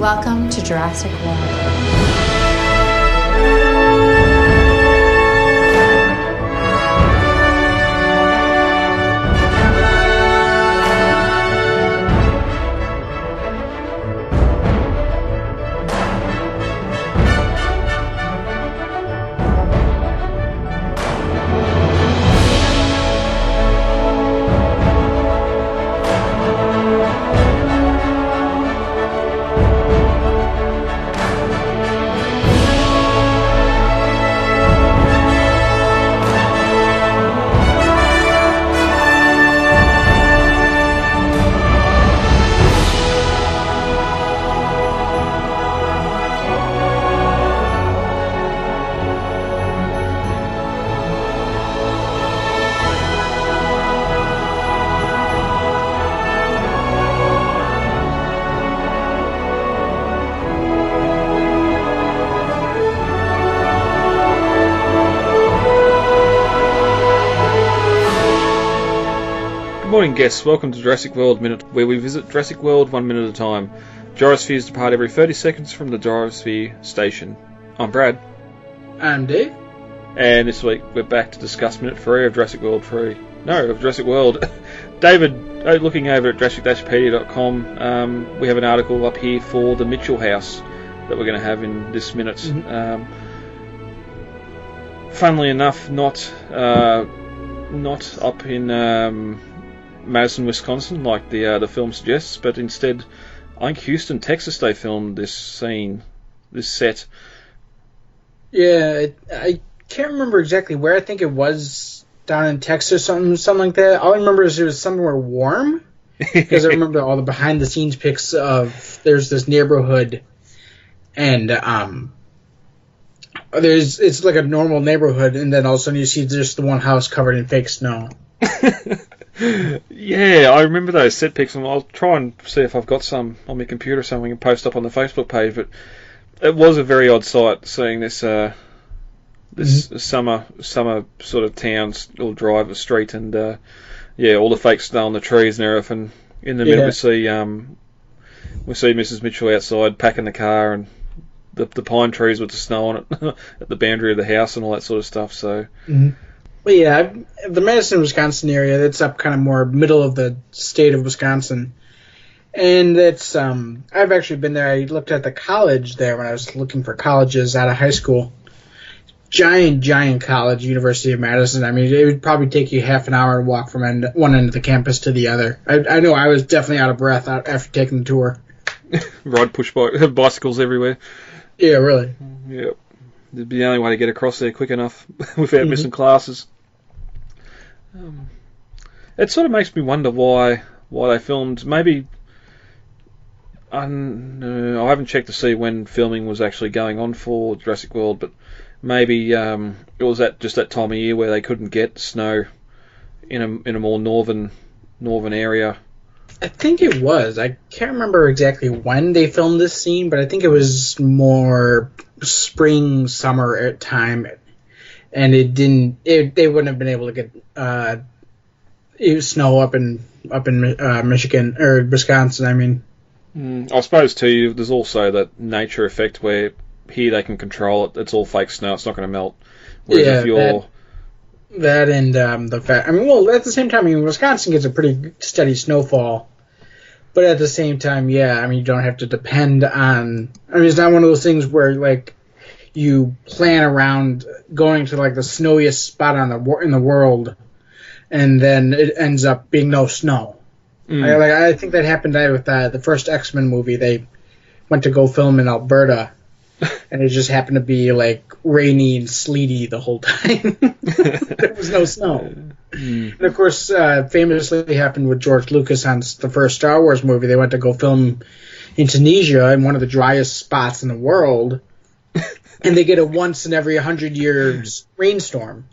Welcome to Jurassic World. Good morning, guests. Welcome to Jurassic World Minute, where we visit Jurassic World 1 minute at a time. Gyrospheres depart every 30 seconds from the Gyrosphere station. I'm Brad. I'm Dave. And this week we're back to discuss Minute 3 of Jurassic World 3. No, of Jurassic World. David, looking over at Jurassic-Pedia.com, we have an article up here for the Mitchell house that we're going to have in this minute. Funnily enough, not up in Madison, Wisconsin, like the film suggests, but instead, I think Houston, Texas, they filmed this scene, this set. Yeah, I can't remember exactly where. I think it was down in Texas, something like that. All I remember is it was somewhere warm, because I remember all the behind-the-scenes pics of there's this neighborhood, and it's like a normal neighborhood, and then all of a sudden you see just the one house covered in fake snow. Yeah, I remember those set pics, and I'll try and see if I've got some on my computer so we can post up on the Facebook page, but it was a very odd sight seeing this summer sort of town or drive or street, and all the fake snow on the trees and everything. In the middle we see Mrs. Mitchell outside packing the car, and the pine trees with the snow on it at the boundary of the house and all that sort of stuff. So. Well, yeah, the Madison, Wisconsin area, that's up kind of more middle of the state of Wisconsin. And it's, I've actually been there. I looked at the college there when I was looking for colleges out of high school. Giant college, University of Madison. I mean, it would probably take you half an hour to walk from one end of the campus to the other. I know I was definitely out of breath after taking the tour. Ride bicycles everywhere. Yeah, really. Yep. It'd be the only way to get across there quick enough without missing classes. It sort of makes me wonder why they filmed. Maybe I haven't checked to see when filming was actually going on for Jurassic World, but maybe it was just that time of year where they couldn't get snow in a more northern area. I think it was. I can't remember exactly when they filmed this scene, but I think it was more spring, summer time, and they wouldn't have been able to get snow up in Michigan or Wisconsin. I mean, I suppose too. There's also that nature effect where here they can control it. It's all fake snow. It's not going to melt. Whereas if you're that and the fact. I mean, well, at the same time, Wisconsin gets a pretty steady snowfall. But at the same time, yeah, I mean, you don't have to depend on. I mean, it's not one of those things where like you plan around going to like the snowiest spot in the world, and then it ends up being no snow. I think that happened with the first X-Men movie. They went to go film in Alberta, and it just happened to be like rainy and sleety the whole time. There was no snow. And of course, famously happened with George Lucas on the first Star Wars movie. They went to go film in Tunisia in one of the driest spots in the world, and they get a once in every 100 years rainstorm.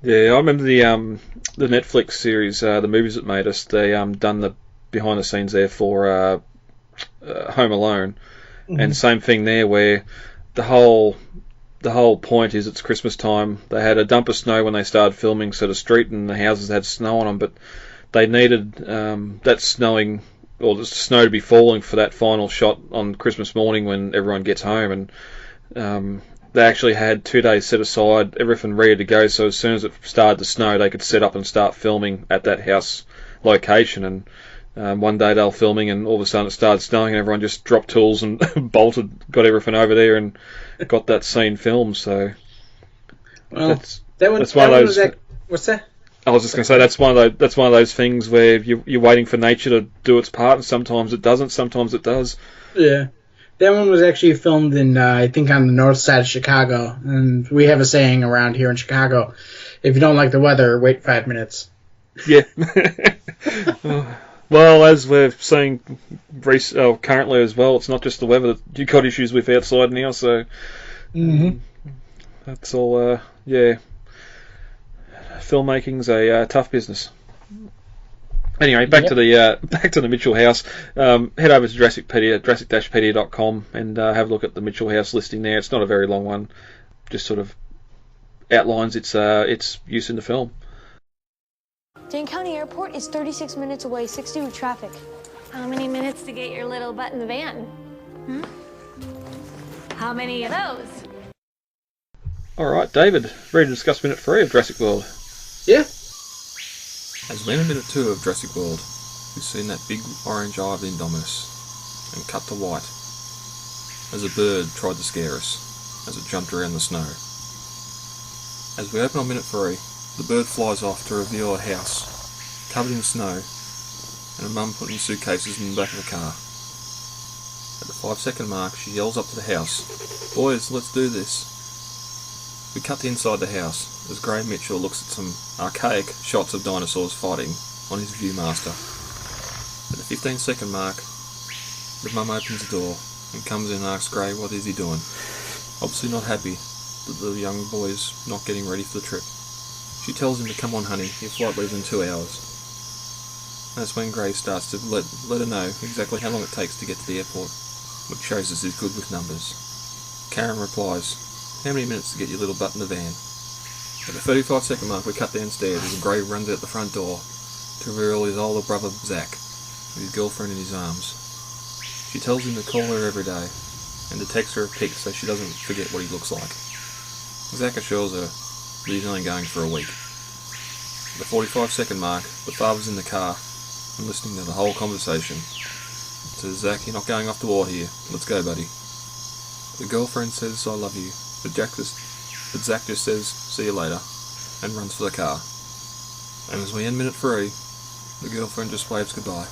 Yeah, I remember the Netflix series, the movies that made us. They done the behind the scenes there for Home Alone, and same thing there where the whole point is it's Christmas time. They had a dump of snow when they started filming, so the street and the houses had snow on them, but they needed that snowing, or the snow to be falling for that final shot on Christmas morning when everyone gets home, and they actually had 2 days set aside, everything ready to go, so as soon as it started to snow, they could set up and start filming at that house location. And one day they were filming, and all of a sudden it started snowing, and everyone just dropped tools and bolted, got everything over there, and got that scene filmed. So that's one of those. What's that? I was just going to say that's one of those things where you're waiting for nature to do its part, and sometimes it doesn't, sometimes it does. Yeah. That one was actually filmed in, I think, on the north side of Chicago. And we have a saying around here in Chicago, if you don't like the weather, wait 5 minutes. Yeah. Well, as we're seeing currently as well, it's not just the weather that you've got issues with outside now, so that's all, filmmaking's a tough business. Anyway, back to the Mitchell House. Head over to jurassic-pedia.com and have a look at the Mitchell House listing there. It's not a very long one, just sort of outlines its use in the film. Dane County Airport is 36 minutes away, 60 with traffic. How many minutes to get your little butt in the van? How many of those? All right, David, ready to discuss minute 3 of Jurassic World? Yeah. As we enter minute 2 of Jurassic World, we've seen that big orange eye of the Indominus, and cut to white, as a bird tried to scare us, as it jumped around the snow. As we open on minute 3, the bird flies off to reveal a house, covered in snow, and a mum putting suitcases in the back of the car. At the 5-second mark, she yells up to the house, "Boys, let's do this." We cut to inside the house, as Graham Mitchell looks at some archaic shots of dinosaurs fighting on his Viewmaster. At the 15-second mark, the mum opens the door and comes in and asks Gray what is he doing. Obviously not happy that the young boy's not getting ready for the trip. She tells him to come on, honey, your flight leaves in 2 hours. That's when Gray starts to let her know exactly how long it takes to get to the airport, which shows us he's good with numbers. Karen replies, "How many minutes to get your little butt in the van?" At the 35-second mark, we cut downstairs as Gray runs out the front door to reveal his older brother Zach, with his girlfriend in his arms. She tells him to call her every day and to text her a pic so she doesn't forget what he looks like. Zach assures her that he's only going for a week. At the 45-second mark, the father's in the car and listening to the whole conversation. Says, "Zach, you're not going off the war here. Let's go, buddy." The girlfriend says, "I love you," but Zach just says, "See you later," and runs for the car. And as we end minute 3, the girlfriend just waves goodbye.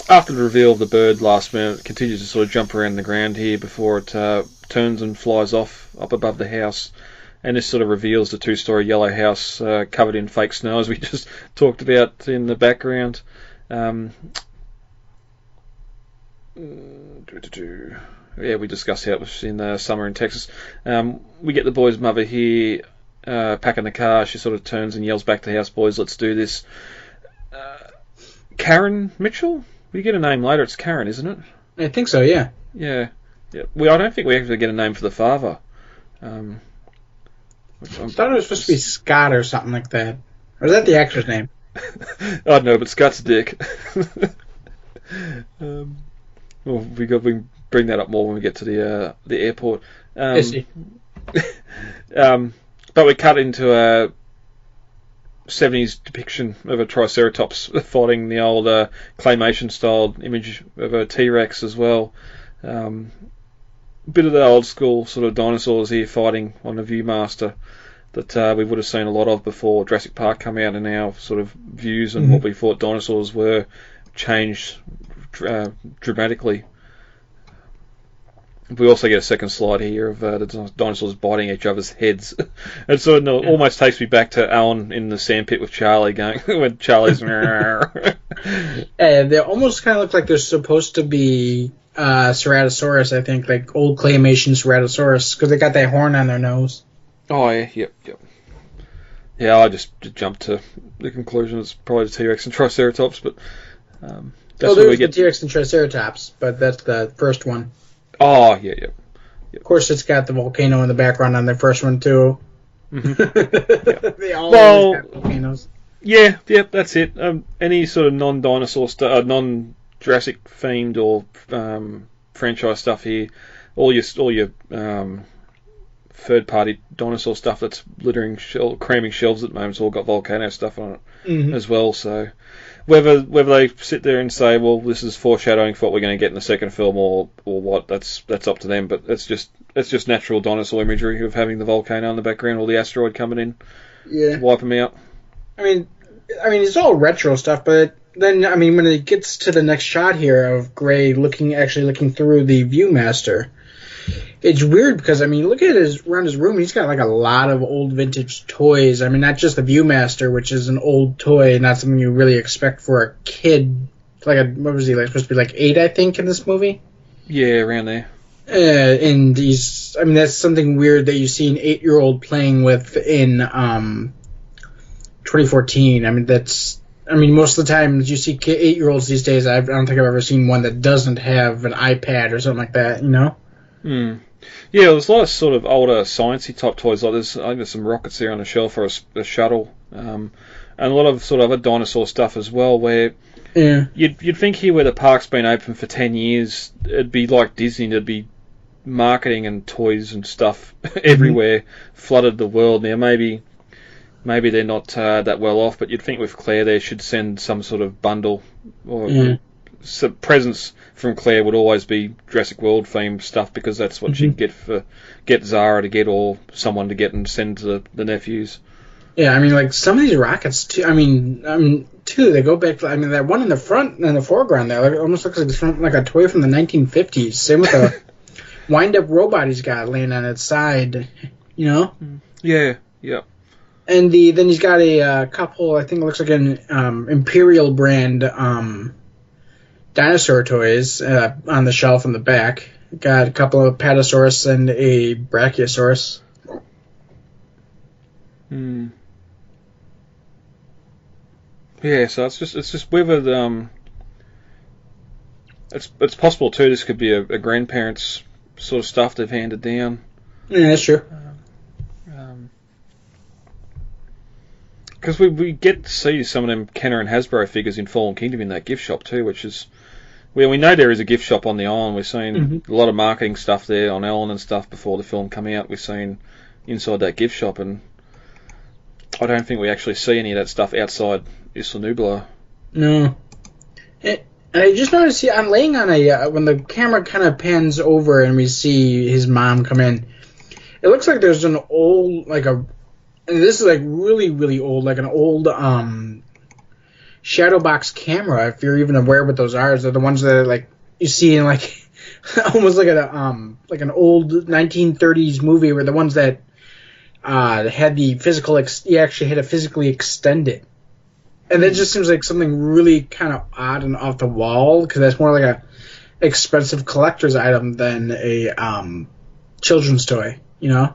After the reveal of the bird last minute, it continues to sort of jump around the ground here before it turns and flies off up above the house. And this sort of reveals the 2-story yellow house covered in fake snow, as we just talked about in the background. Yeah, we discussed how it was in summer in Texas. We get the boy's mother here packing the car. She sort of turns and yells back to the house, "Boys, let's do this." Karen Mitchell? We get a name later. It's Karen, isn't it? I think so, yeah. Yeah. I don't think we actually get a name for the father. I thought it was supposed to be Scott or something like that. Or is that the actor's name? I don't know, but Scott's a dick. Well, we can bring that up more when we get to the airport. Is he? But we cut into a 70s depiction of a Triceratops fighting the old claymation-style image of a T-Rex as well. Bit of the old school sort of dinosaurs here fighting on a Viewmaster that we would have seen a lot of before Jurassic Park come out, and our sort of views and what we thought dinosaurs were changed dramatically. We also get a second slide here of the dinosaurs biting each other's heads. It sort of almost takes me back to Alan in the sandpit with Charlie going when Charlie's. They almost kind of look like they're supposed to be Ceratosaurus, I think, like old claymation Ceratosaurus, because they got that horn on their nose. Oh yeah, yep. Yeah, I just jumped to the conclusion it's probably the T-Rex and Triceratops, but that's where we get the T-Rex and Triceratops, but that's the first one. Oh yeah. Of course, it's got the volcano in the background on the first one too. Mm-hmm. They all have volcanoes. Yeah, yep, that's it. Any sort of non-dinosaur stuff, non-Jurassic themed or franchise stuff here, all your third-party dinosaur stuff that's littering, cramming shelves at the moment, it's all got volcano stuff on it as well. So whether they sit there and say, well, this is foreshadowing for what we're going to get in the second film, or what, that's up to them. But it's just natural dinosaur imagery of having the volcano in the background or the asteroid coming in, to wipe them out. I mean, it's all retro stuff, but then, I mean, when it gets to the next shot here of Gray actually looking through the Viewmaster, it's weird because, I mean, look at around his room, he's got like a lot of old vintage toys. I mean, not just the Viewmaster, which is an old toy, not something you really expect for a kid. What was he, supposed to be 8, I think, in this movie? Yeah, around there. And that's something weird that you see an 8-year-old playing with in 2014. Most of the time you see 8-year-olds these days, I don't think I've ever seen one that doesn't have an iPad or something like that, you know? Yeah, there's a lot of sort of older sciencey type toys. I think there's some rockets there on the shelf for a shuttle, and a lot of sort of other dinosaur stuff as well. Where you'd think here, where the park's been open for 10 years, it'd be like Disney. There'd be marketing and toys and stuff everywhere, flooded the world. Now maybe they're not that well off, but you'd think with Claire they should send some sort of bundle or some presents from Claire would always be Jurassic World themed stuff, because that's what she'd get Zara to get, or someone to get and send to the nephews. Yeah, I mean, some of these rockets too. They go back. That one in the front and the foreground there, almost looks like it's from a toy from the 1950s. Same with the wind-up robot he's got laying on its side. You know? Yeah. Yep. And then he's got a couple, I think it looks like an Imperial brand dinosaur toys on the shelf in the back. Got a couple of Patasaurus and a Brachiosaurus. Yeah, so it's just whether it's possible too. This could be a grandparents sort of stuff they've handed down. Yeah, that's true. Because we get to see some of them Kenner and Hasbro figures in Fallen Kingdom in that gift shop too, which is we know there is a gift shop on the island. We're seeing a lot of marketing stuff there on Ellen and stuff before the film come out. We're seeing inside that gift shop, and I don't think we actually see any of that stuff outside Isla Nublar. No. I just noticed I'm laying on when the camera kind of pans over and we see his mom come in, it looks like there's an old, and this is really, really old, an old shadow box camera, if you're even aware what those are. They're the ones that are you see in almost like an old 1930s movie, where the ones that had the physical, you actually had to physically extend it. And that just seems like something really kind of odd and off the wall, because that's more like a expensive collector's item than a children's toy, you know?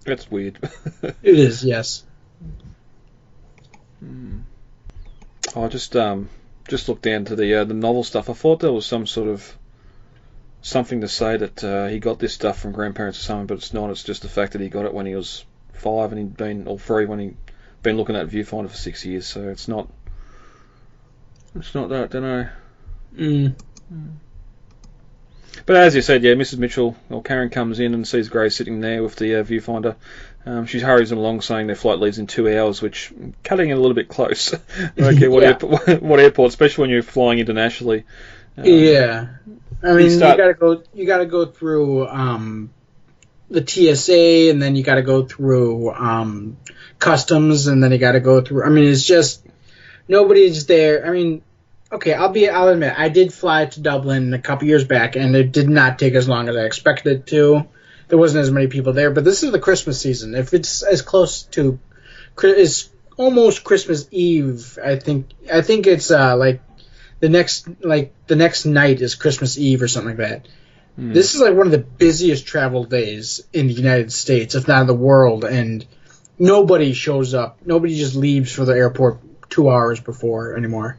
That's weird. It is, yes. I just looked down to the novel stuff. I thought there was some sort of something to say that he got this stuff from grandparents or something, but it's not. It's just the fact that he got it when he was 5 and he'd been, or 3 when he'd been looking at Viewfinder for 6 years. So it's not that, don't know. But as you said, yeah, Mrs. Mitchell, or Karen, comes in and sees Gray sitting there with the viewfinder. She hurries them along, saying their flight leaves in 2 hours, which cutting it a little bit close. Okay, what airport, especially when you're flying internationally. Yeah, I mean, you gotta go through the TSA, and then you gotta go through customs, and then you gotta go through. I mean, it's just nobody's there. I mean. Okay, I'll admit, I did fly to Dublin a couple years back, and it did not take as long as I expected it to. There wasn't as many people there, but this is the Christmas season. If it's as close to, it's almost Christmas Eve. I think it's the next night is Christmas Eve or something like that. This is one of the busiest travel days in the United States, if not in the world, and nobody shows up. Nobody just leaves for the airport 2 hours before anymore.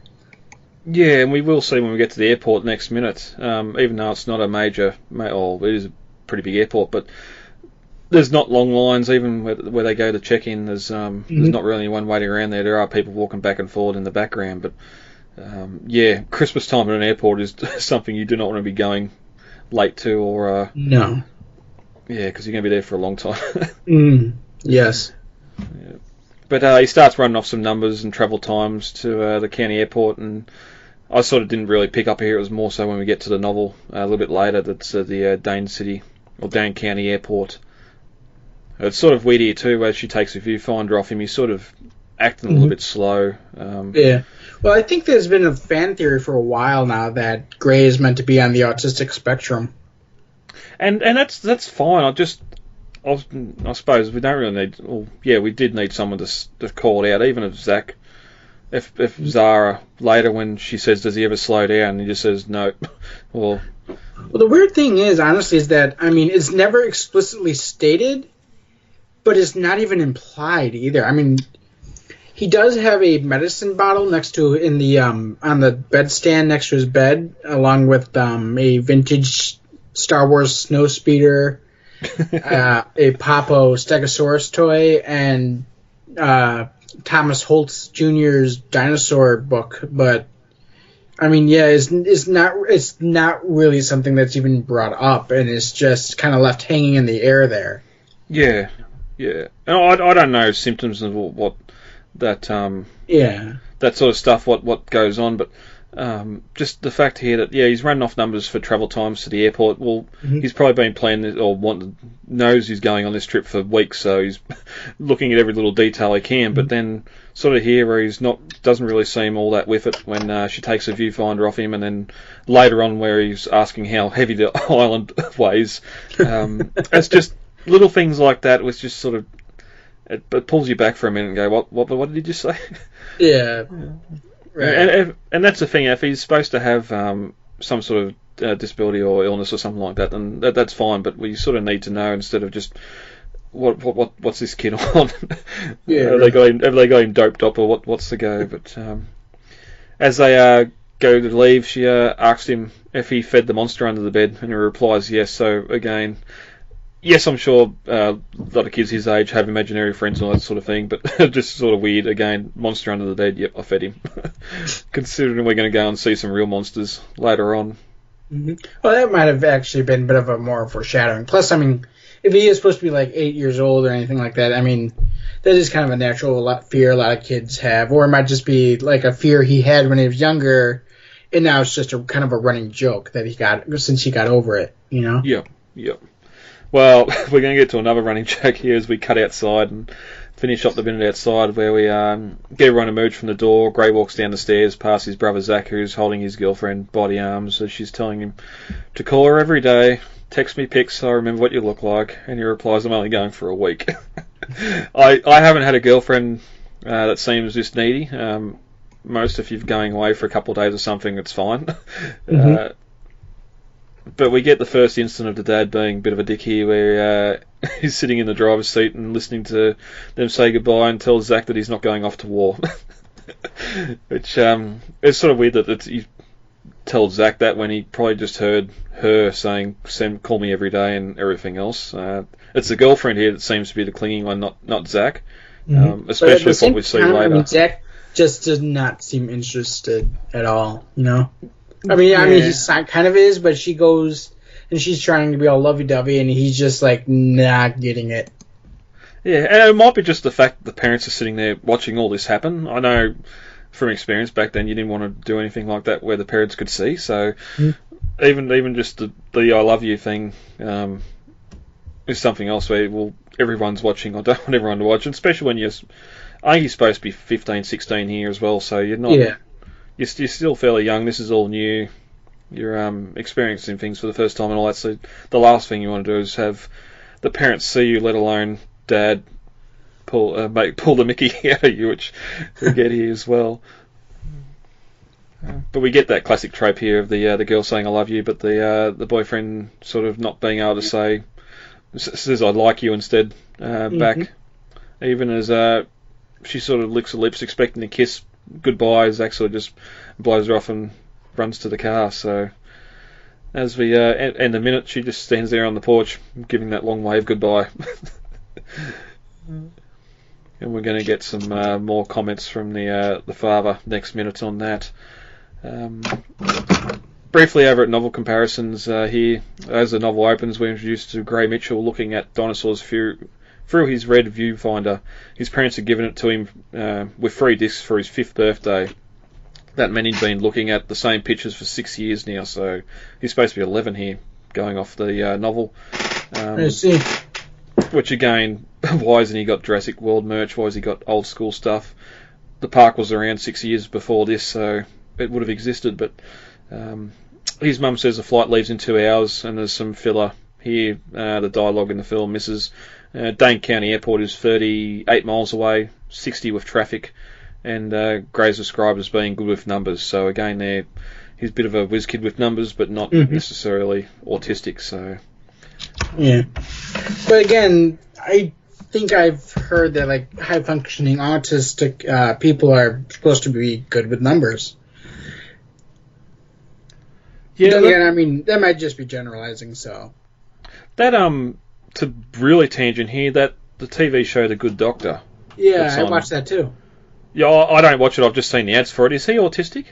Yeah, and we will see when we get to the airport next minute, even though it's not a major, it is a pretty big airport, but there's not long lines, even where they go to check in. There's not really anyone waiting around there. There are people walking back and forward in the background, but Christmas time at an airport is something you do not want to be going late to, or no. Yeah, because you're going to be there for a long time. Yes. Yeah. But he starts running off some numbers and travel times to the county airport, and I sort of didn't really pick up here. It was more so when we get to the novel a little bit later. That's the Dane City or Dane County Airport. It's sort of weird here too, where she takes a viewfinder off him. He's sort of acting a little bit slow. Yeah. Well, I think there's been a fan theory for a while now that Gray is meant to be on the autistic spectrum. And that's fine. I suppose we don't really need. Well, yeah, we did need someone to call it out. Even if Zach, if Zara later when she says, "Does he ever slow down?" and he just says no. Well, the weird thing is, honestly, is that it's never explicitly stated, but it's not even implied either. I mean, he does have a medicine bottle next to on the bedstand next to his bed, along with a vintage Star Wars snow speeder. A Papo Stegosaurus toy, and Thomas Holtz Jr.'s dinosaur book, but it's not really something that's even brought up, and it's just kind of left hanging in the air there. Yeah. And I don't know symptoms of what that that sort of stuff what goes on, but just the fact here that he's running off numbers for travel times to the airport. Well, he's probably been planning or knows he's going on this trip for weeks, so he's looking at every little detail he can. But then sort of here where doesn't really seem all that with it when she takes a viewfinder off him, and then later on where he's asking how heavy the island weighs. It's just little things like that. Was just sort of it pulls you back for a minute and go, what did he just say? Yeah. Right. And that's the thing. If he's supposed to have some sort of disability or illness or something like that, then that's fine. But we sort of need to know instead of just what's this kid on? Yeah. Have they got him doped up or what's the go? But as they go to leave, she asks him if he fed the monster under the bed, and he replies yes. So again. Yes, I'm sure a lot of kids his age have imaginary friends and all that sort of thing, but just sort of weird. Again, monster under the bed, yep, I fed him. Considering we're going to go and see some real monsters later on. Mm-hmm. Well, that might have actually been a bit of a more foreshadowing. Plus, if he is supposed to be like 8 years old or anything like that, that is kind of a natural fear a lot of kids have. Or it might just be like a fear he had when he was younger, and now it's just a kind of a running joke that he got since he got over it, you know? Yep. Well, we're going to get to another running joke here as we cut outside and finish up the minute outside where we get everyone emerged from the door. Gray walks down the stairs past his brother Zach, who's holding his girlfriend by the arms as she's telling him to call her every day. Text me pics so I remember what you look like. And he replies, I'm only going for a week. I haven't had a girlfriend that seems this needy. Most if you're going away for a couple of days or something, it's fine. Mm-hmm. But we get the first instant of the dad being a bit of a dick here where he's sitting in the driver's seat and listening to them say goodbye and tells Zach that he's not going off to war. Which it's sort of weird that he told Zach that when he probably just heard her saying, call me every day and everything else. It's the girlfriend here that seems to be the clinging one, not Zach. Mm-hmm. Especially with what we see later. Zach just does not seem interested at all, you know? he kind of is, but she goes and she's trying to be all lovey-dovey, and he's just like not getting it. Yeah, and it might be just the fact that the parents are sitting there watching all this happen. I know from experience back then you didn't want to do anything like that where the parents could see. So even just the I love you thing is something else where everyone's watching. I don't want everyone to watch, and especially when I think you're supposed to be 15, 16 here as well. So you're not. Yeah. You're still fairly young. This is all new. You're experiencing things for the first time and all that. So the last thing you want to do is have the parents see you, let alone dad pull the Mickey out of you, which we get here as well. But we get that classic trope here of the girl saying I love you, but the boyfriend sort of not being able to say, says I like you instead back. Even as she sort of licks her lips, expecting a kiss. Goodbye. Zach sort of just blows her off and runs to the car. So As we end the minute, she just stands there on the porch, giving that long wave goodbye. And we're going to get some more comments from the father next minute on that. Briefly over at novel comparisons here, as the novel opens, we're introduced to Gray Mitchell looking at dinosaurs through his red viewfinder. His parents had given it to him with 3 discs for his 5th birthday. That meant he'd been looking at the same pictures for 6 years now, so he's supposed to be 11 here, going off the novel. I see. Which again, why hasn't he got Jurassic World merch? Why has he got old school stuff? The park was around 6 years before this, so it would have existed, but his mum says the flight leaves in 2 hours, and there's some filler here. The dialogue in the film misses. Dane County Airport is 38 miles away, 60 with traffic, and Gray's described as being good with numbers. So again, there he's a bit of a whiz kid with numbers, but not necessarily autistic. So yeah, but again, I think I've heard that like high functioning autistic people are supposed to be good with numbers. Yeah, again, I mean that might just be generalizing. So that to really tangent here, that the TV show The Good Doctor. Yeah, I watched that too. Yeah, I don't watch it. I've just seen the ads for it. Is he autistic?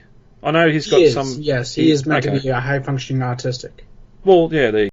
I know he's got some. Yes, he is meant to be a high functioning autistic. Well, yeah, there you